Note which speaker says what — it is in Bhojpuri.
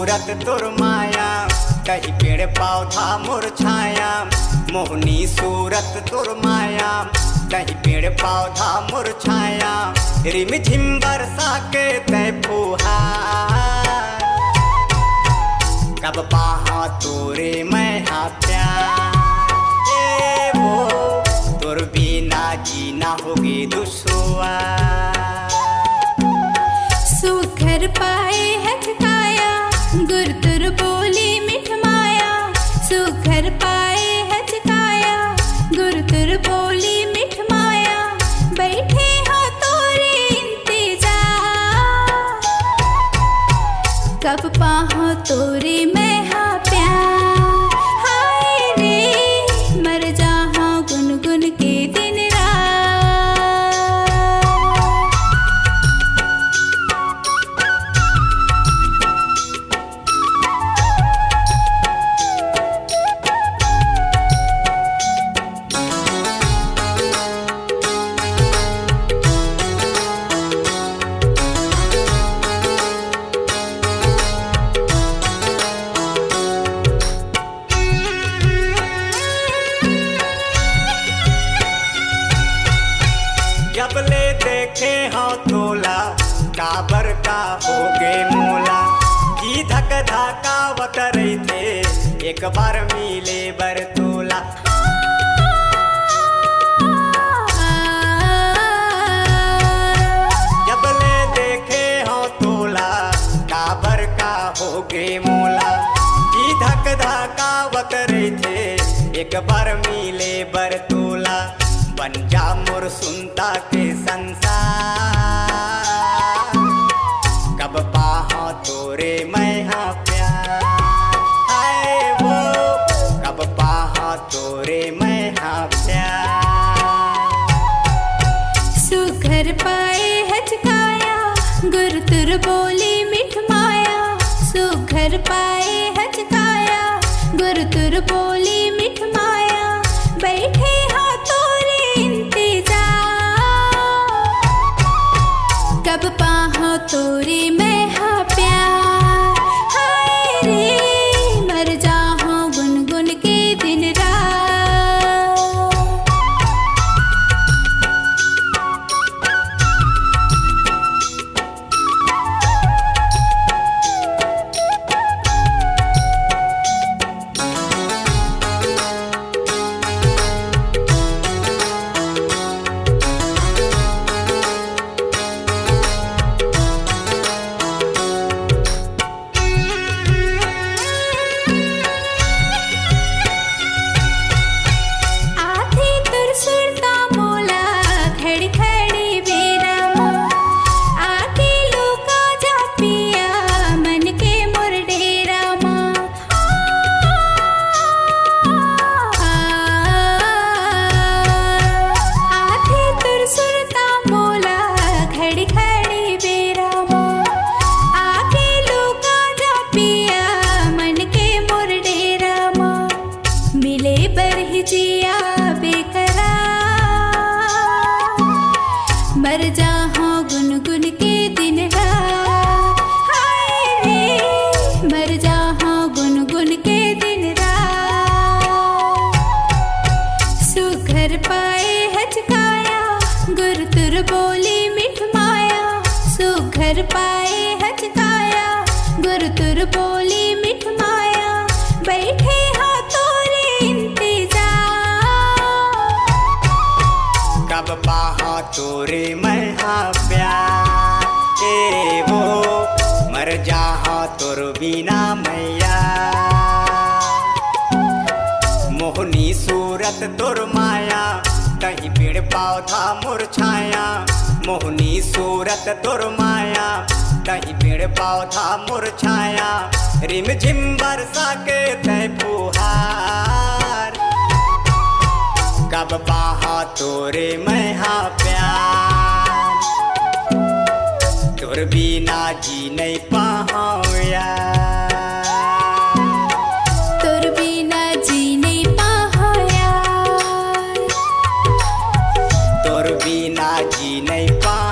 Speaker 1: सूरत तुर माया, कहीं पेड़ पौधा मुरझाया। मोहनी सूरत तुर माया, कहीं पेड़ पौधा मुरझाया। रिम झिम बरसा के तय फुहार, कब पाहा तोरे मैं हाँ प्यार। ए वो तुर बिना जीना होगी दुश्वार।
Speaker 2: सुघर पाए हचकाया, गुर तुर बोली मिठ माया। सुघर पाए हचकाया, गुर तुर बोली मिठ माया। बैठे हो तोरे इंतजार, कब पाहो तोरे मैं हाँ प्यार। हाय रे मर जाहा गुनगुन के दिन रात।
Speaker 1: जब ले देखे हाँ तोला, काबर का हो गे मोला। की धक धकावत रही थे, एक बार मिले बर तोला। जब ले देखे हाँ तोला, काबर का हो गे मोला। की धक धकावत रही थे, एक बार मिले बर तोला। बन जा मोर सुनता के संसार, कब पाहा तोरे मैं हाँ प्यार। हाय वो कब पाहा तोरे मैं हाँ प्यार।
Speaker 2: सुघर पाए हचकाया, गुर तुर बोली मिठ माया। सुघर पाए हचकाया, गुर तुर बोली मिठ माया। बैठे हो तोरे इंतजार, कब पाहो तोरे मैं हाँ प्यार। हाय रे मर जाहो गुनगुन के दिन रात। मर जाहो गुनगुन के दिन रात। हाय रे मर जाहो गुनगुन के दिन रात। सुघर पाए हचकाया, गुर तुर बोली मिठ माया। सुघर पाए हचकाया, गुर तुर बोली मिठ माया। बैठे हो तोरे इंतजार,
Speaker 1: कब पाहा तोरे मैं हाँ प्यार। ए वो मर जाहा तोर बिना मैया। मोहनी सूरत तुर माया, कहीं पेड़ पौधा मुरझाया। मोहनी सूरत तुर माया, कहीं पेड़ पौधा मुरझाया। रिम झिम बरसा के तय फुहार, कब पाहा तोरे मैं हाँ प्यार। तोर बिना जी नहीं पाहूं यार।
Speaker 2: तोर बिना जी नहीं पाहो यार।
Speaker 1: तोर बिना जी नहीं पाहूं।